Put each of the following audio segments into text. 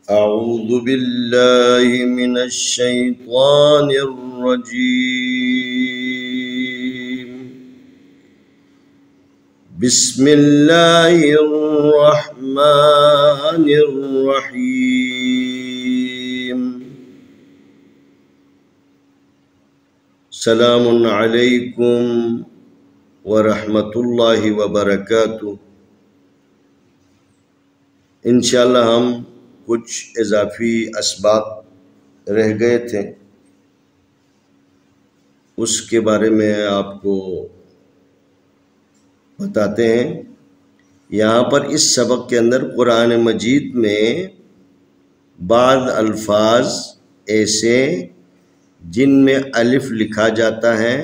أعوذ بالله من الشيطان الرجيم. بسم الله الرحمن الرحيم. سلام علیکم ورحمۃ اللہ وبرکاتہ. انشاءاللہ ہم کچھ اضافی اسباق رہ گئے تھے، اس کے بارے میں آپ کو بتاتے ہیں. یہاں پر اس سبق کے اندر قرآن مجید میں بعض الفاظ ایسے جن میں الف لکھا جاتا ہے،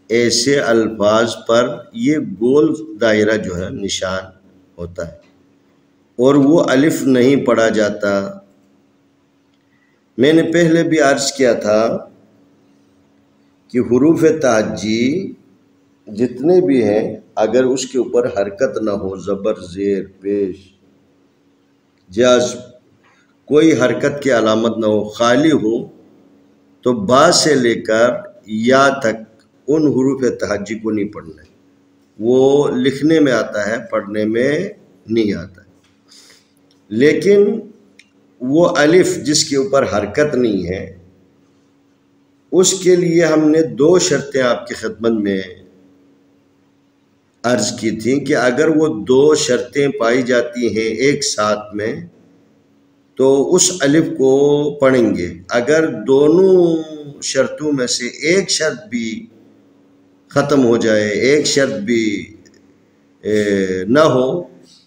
ایسے الفاظ پر یہ گول دائرہ جو ہے نشان ہوتا ہے اور وہ الف نہیں پڑھا جاتا. میں نے پہلے بھی عرض کیا تھا کہ حروف تہجی جتنے بھی ہیں اگر اس کے اوپر حرکت نہ ہو، زبر، زیر، پیش، جزم، کوئی حرکت کی علامت نہ ہو، خالی ہو، تو با سے لے کر یا تک ان حروف تہجی کو نہیں پڑھنا ہے. وہ لکھنے میں آتا ہے، پڑھنے میں نہیں آتا ہے. لیکن وہ الف جس کے اوپر حرکت نہیں ہے، اس کے لیے ہم نے دو شرطیں آپ کی خدمت میں عرض کی تھی کہ اگر وہ دو شرطیں پائی جاتی ہیں ایک ساتھ میں تو اس الف کو پڑھیں گے. اگر دونوں شرطوں میں سے ایک شرط بھی ختم ہو جائے، ایک شرط بھی نہ ہو،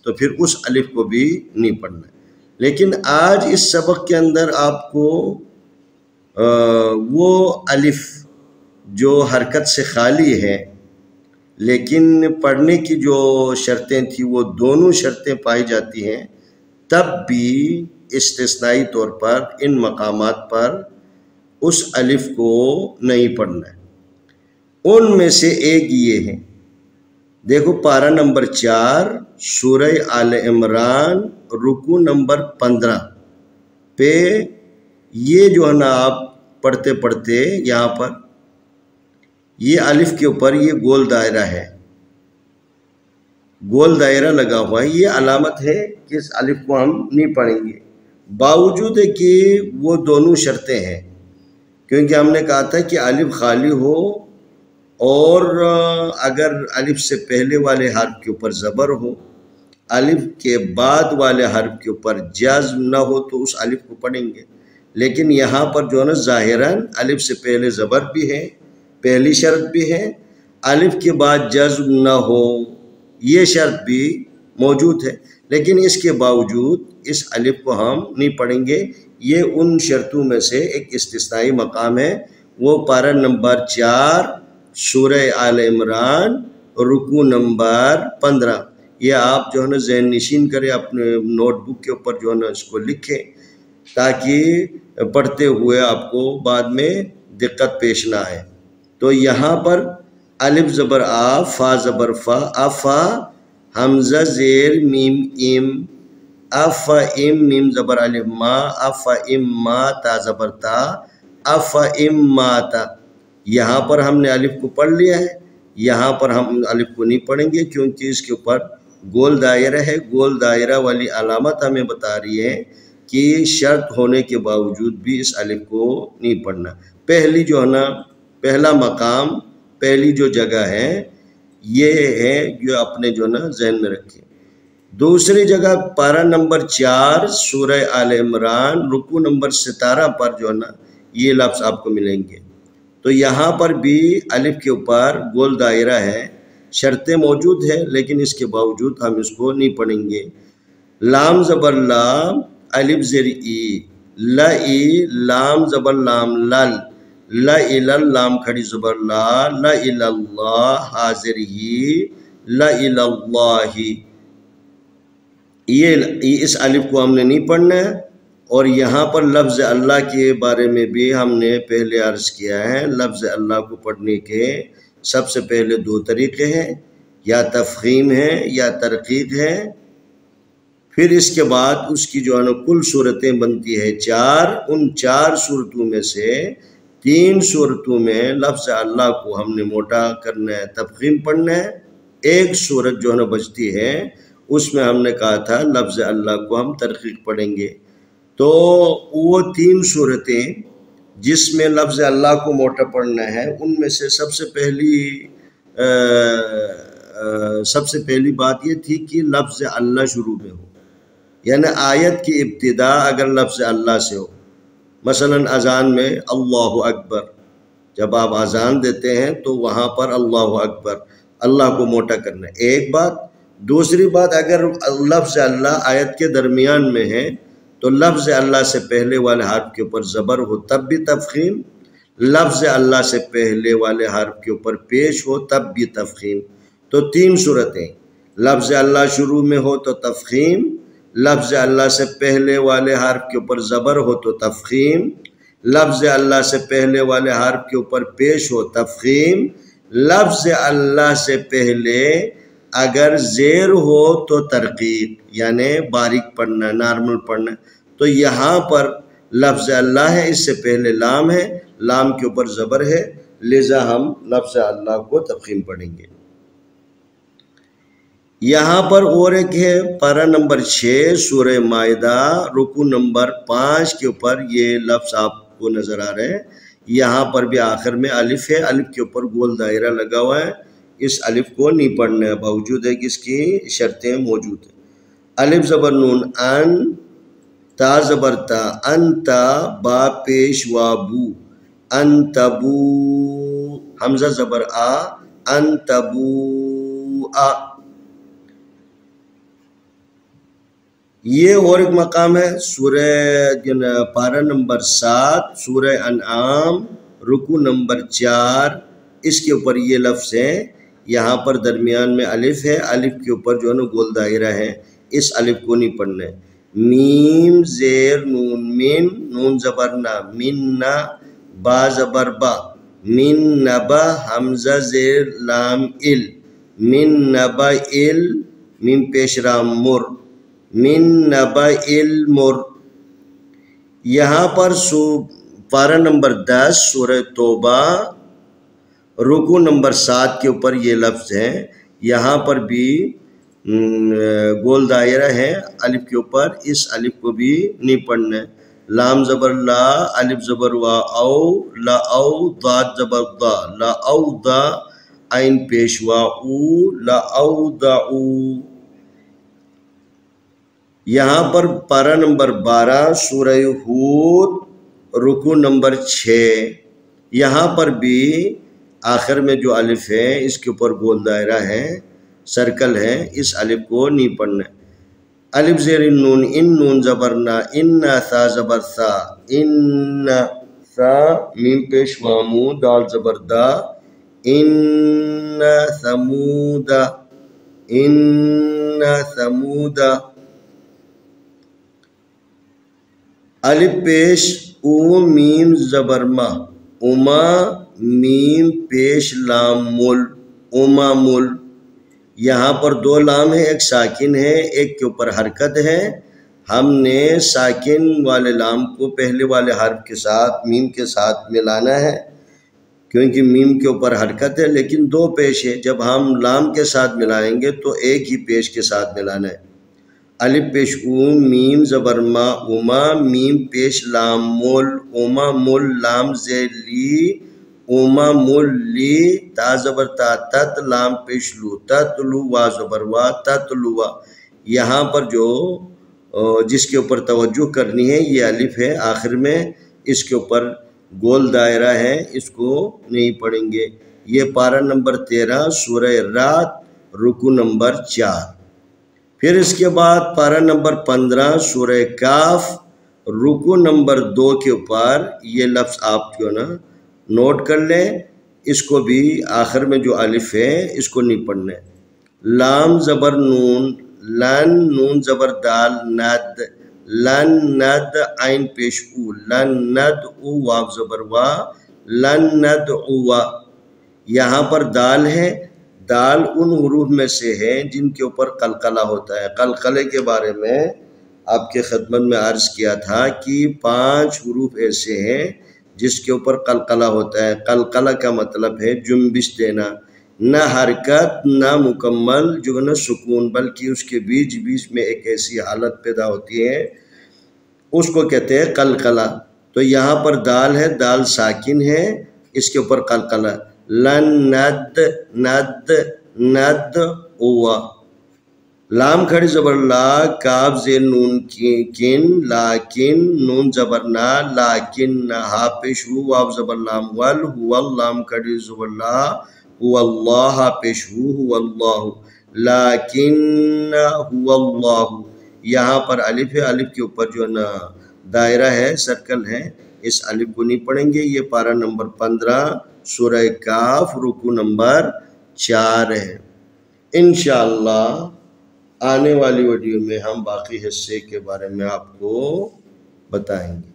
تو پھر اس الف کو بھی نہیں پڑھنا ہے. لیکن آج اس سبق کے اندر آپ کو وہ الف جو حرکت سے خالی ہے لیکن پڑھنے کی جو شرطیں تھیں وہ دونوں شرطیں پائی جاتی ہیں، تب بھی استثنائی طور پر ان مقامات پر اس الف کو نہیں پڑھنا ہے. ان میں سے ایک یہ ہے، دیکھو پارہ نمبر 4 سورہ آل عمران رکوع نمبر 15 پہ یہ جو ہے نا آپ پڑھتے پڑھتے یہاں پر یہ الف کے اوپر یہ گول دائرہ ہے، گول دائرہ لگا ہوا ہے. یہ علامت ہے کہ اس الف کو ہم نہیں پڑھیں گے، باوجود کہ وہ دونوں شرطیں ہیں. کیونکہ ہم نے کہا تھا کہ الف خالی ہو اور اگر الف سے پہلے والے حرف کے اوپر زبر ہو، الف کے بعد والے حرف کے اوپر جزم نہ ہو تو اس الف کو پڑھیں گے. لیکن یہاں پر جو ہے نا ظاہراً الف سے پہلے زبر بھی ہے، پہلی شرط بھی ہے، الف کے بعد جزم نہ ہو یہ شرط بھی موجود ہے. لیکن اس کے باوجود اس الف کو ہم نہیں پڑھیں گے. یہ ان شرطوں میں سے ایک استثنائی مقام ہے. وہ پارہ نمبر 4 سورہ آل عمران رکوع نمبر 15. یہ آپ جو ہے نا ذہن نشین کریں، اپنے نوٹ بک کے اوپر جو ہے نا اس کو لکھیں تاکہ پڑھتے ہوئے آپ کو بعد میں دقت پیش نہ آئے. تو یہاں پر الف زبر آ، فا زبر فا، افا، حمزہ زیر میم ام، افا ام، میم زبر الف ما، افا ام ما، تا زبر تا، افا ام ما تا. یہاں پر ہم نے الف کو پڑھ لیا ہے، یہاں پر ہم الف کو نہیں پڑھیں گے کیونکہ اس کے اوپر گول دائرہ ہے. گول دائرہ والی علامت ہمیں بتا رہی ہے کہ شرط ہونے کے باوجود بھی اس الف کو نہیں پڑھنا. پہلی جو ہے نا پہلا مقام، پہلی جو جگہ ہے یہ ہے جو اپنے جو نا ذہن میں رکھیں. دوسری جگہ پارہ نمبر 4 سورہ آل عمران رکوع نمبر 17 پر جو ہے نا یہ لفظ آپ کو ملیں گے. تو یہاں پر بھی الف کے اوپر گول دائرہ ہے، شرطیں موجود ہیں لیکن اس کے باوجود ہم اس کو نہیں پڑھیں گے. لام زبر لام، الف زیر ای، لا ای، لام زبر لام لل، لا الل، لام کھڑی زبر لا، لا اللہ، حاضر ہی، لا اللہ. یہ اس الف کو ہم نے نہیں پڑھنا ہے. اور یہاں پر لفظ اللہ کے بارے میں بھی ہم نے پہلے عرض کیا ہے. لفظ اللہ کو پڑھنے کے سب سے پہلے دو طریقے ہیں، یا تفخیم ہے یا ترقیق ہے. پھر اس کے بعد اس کی جو ہے نا کل صورتیں بنتی ہے 4، ان 4 صورتوں میں سے 3 صورتوں میں لفظ اللہ کو ہم نے موٹا کرنا ہے، تفخیم پڑھنا ہے، ایک صورت جو ہے نا بچتی ہے اس میں ہم نے کہا تھا لفظ اللہ کو ہم ترقیق پڑھیں گے۔ تو وہ 3 صورتیں جس میں لفظ اللہ کو موٹا پڑھنا ہے، ان میں سے سب سے پہلی بات یہ تھی کہ لفظ اللہ شروع میں ہو، یعنی آیت کی ابتدا اگر لفظ اللہ سے ہو، مثلا اذان میں اللہ اکبر، جب آپ اذان دیتے ہیں تو وہاں پر اللہ اکبر، اللہ کو موٹا کرنا ہے، ایک بات۔ دوسری بات، اگر لفظ اللہ آیت کے درمیان میں ہے تو لفظ اللہ سے پہلے والے حرف کے اوپر زبر ہو تب بھی تفخیم، لفظ اللہ سے پہلے والے حرف کے اوپر پیش ہو تب بھی تفخیم۔ تو 3 صورتیں، لفظ اللہ شروع میں ہو تو تفخیم، لفظ اللہ سے پہلے والے حرف کے اوپر زبر ہو تو تفخیم، لفظ اللہ سے پہلے والے حرف کے اوپر پیش ہو تفخیم، لفظ اللہ سے پہلے اگر زیر ہو تو ترقیق، یعنی باریک پڑھنا، نارمل پڑھنا۔ تو یہاں پر لفظ اللہ ہے، اس سے پہلے لام ہے، لام کے اوپر زبر ہے، لہذا ہم لفظ اللہ کو تفخیم پڑھیں گے۔ یہاں پر اور ایک ہے پارہ نمبر 6 سورہ مائدہ رکوع نمبر 5 کے اوپر یہ لفظ آپ کو نظر آ رہے ہیں، یہاں پر بھی آخر میں الف ہے، الف کے اوپر گول دائرہ لگا ہوا ہے، اس الف کو نہیں پڑھنا ہے، باوجود ہے کہ اس کی شرطیں موجود ہیں۔ الف زبر نون ان، تا زبر تا، انتا، با پیش وا بو، انتبو، حمزہ زبر آ، انتبو آ۔ یہ اور ایک مقام ہے سورہ پارہ نمبر 7 سورہ انعام رکوع نمبر 4، اس کے اوپر یہ لفظ ہے، یہاں پر درمیان میں الف ہے، الف کے اوپر جو ہے نا گول دائرہ ہے، اس الف کو نہیں پڑھنا ہے۔ میم زیر نون من، نون زبر نا، من نا، با زبر با، من نبا، حمزہ زیر لام ال، من نبا ال، میم پیش رام مر، من نبا المر۔ یہاں پر پارہ نمبر 10 سورہ توبہ رکوع نمبر 7 کے اوپر یہ لفظ ہے، یہاں پر بھی گول دائرہ ہے الف کے اوپر، اس الف کو بھی نہیں پڑھنا ہے۔ لام زبر لا، الف زبر وا او، لا او، ضاد زبر دا، لا او دا، عین پیش وا او، لا او دا او۔ یہاں پر پارہ نمبر 12 سورہ ہود رکوع نمبر 6، یہاں پر بھی آخر میں جو الف ہے اس کے اوپر گول دائرہ ہے، سرکل ہے، اس الف کو نہیں پڑھنا ہے۔ الف زیر نون ان، نون زبر نا، ان ثا زبر ثا، ان ثا، میم پیش وامو، دال زبر دا، ان ثمود، ان ثمود۔ الف پیش او، میم زبر ما، اما، میم پیش لام مل، اما مل۔ یہاں پر 2 لام ہیں، ایک ساکن ہے، ایک کے اوپر حرکت ہے، ہم نے ساکن والے لام کو پہلے والے حرف کے ساتھ، میم کے ساتھ ملانا ہے، کیونکہ میم کے اوپر حرکت ہے لیکن 2 پیش ہے، جب ہم لام کے ساتھ ملائیں گے تو ایک ہی پیش کے ساتھ ملانا ہے۔ الف پیش او، میم زبر ما، اما، میم پیش لام مل، اما مل، لام زیر لی، اما مل لی، تا زبر تا، تت، لام پیش لو، تتلو، وا زبر وا، تتلوا۔ یہاں پر جو جس کے اوپر توجہ کرنی ہے یہ الف ہے آخر میں، اس کے اوپر گول دائرہ ہے، اس کو نہیں پڑھیں گے۔ یہ پارہ نمبر 13 سورہ رات رکوع نمبر 4۔ پھر اس کے بعد پارہ نمبر 15 سورہ کاف رکوع نمبر 2 کے اوپر یہ لفظ آپ جو نا نوٹ کر لیں، اس کو بھی آخر میں جو الف ہے اس کو نہیں پڑھنا ہے۔ لام زبر نون، لن، نون زبر دال، ند، لن ند، عین پیش او، لن ند او، واو زبر وا، لن ند او وا۔ یہاں پر دال ہے، دال ان حروف میں سے ہے جن کے اوپر قلقلہ ہوتا ہے۔ قلقلے کے بارے میں آپ کے خدمت میں عرض کیا تھا کہ 5 حروف ایسے ہیں جس کے اوپر قلقلہ ہوتا ہے۔ قلقلہ کا مطلب ہے جنبش دینا، نہ حرکت نہ مکمل جو ہے نا سکون، بلکہ اس کے بیچ بیچ میں ایک ایسی حالت پیدا ہوتی ہے، اس کو کہتے ہیں قلقلہ۔ تو یہاں پر دال ہے، دال ساکن ہے، اس کے اوپر قلقلہ۔ لن ند ند ند ہوا، لام کھڑی زبر لا، کاف زیر نون کن، لاکن نون زبر نا، لاکن ہا پیش ہو، واو زبر لام ول، ہوا لام کھڑی زبر لا، ہوا اللہ ہا پیش ہو، ہوا اللہ، لاکن ہوا اللہ۔ یہاں پر الف ہے، الف کے اوپر جو ہے نا دائرہ ہے، سرکل ہے، اس الف کو نہیں پڑھیں گے۔ یہ پارہ نمبر 15 سورہ کاف رکوع نمبر 4 ہے۔ انشاءاللہ آنے والی ویڈیو میں ہم باقی حصے کے بارے میں آپ کو بتائیں گے۔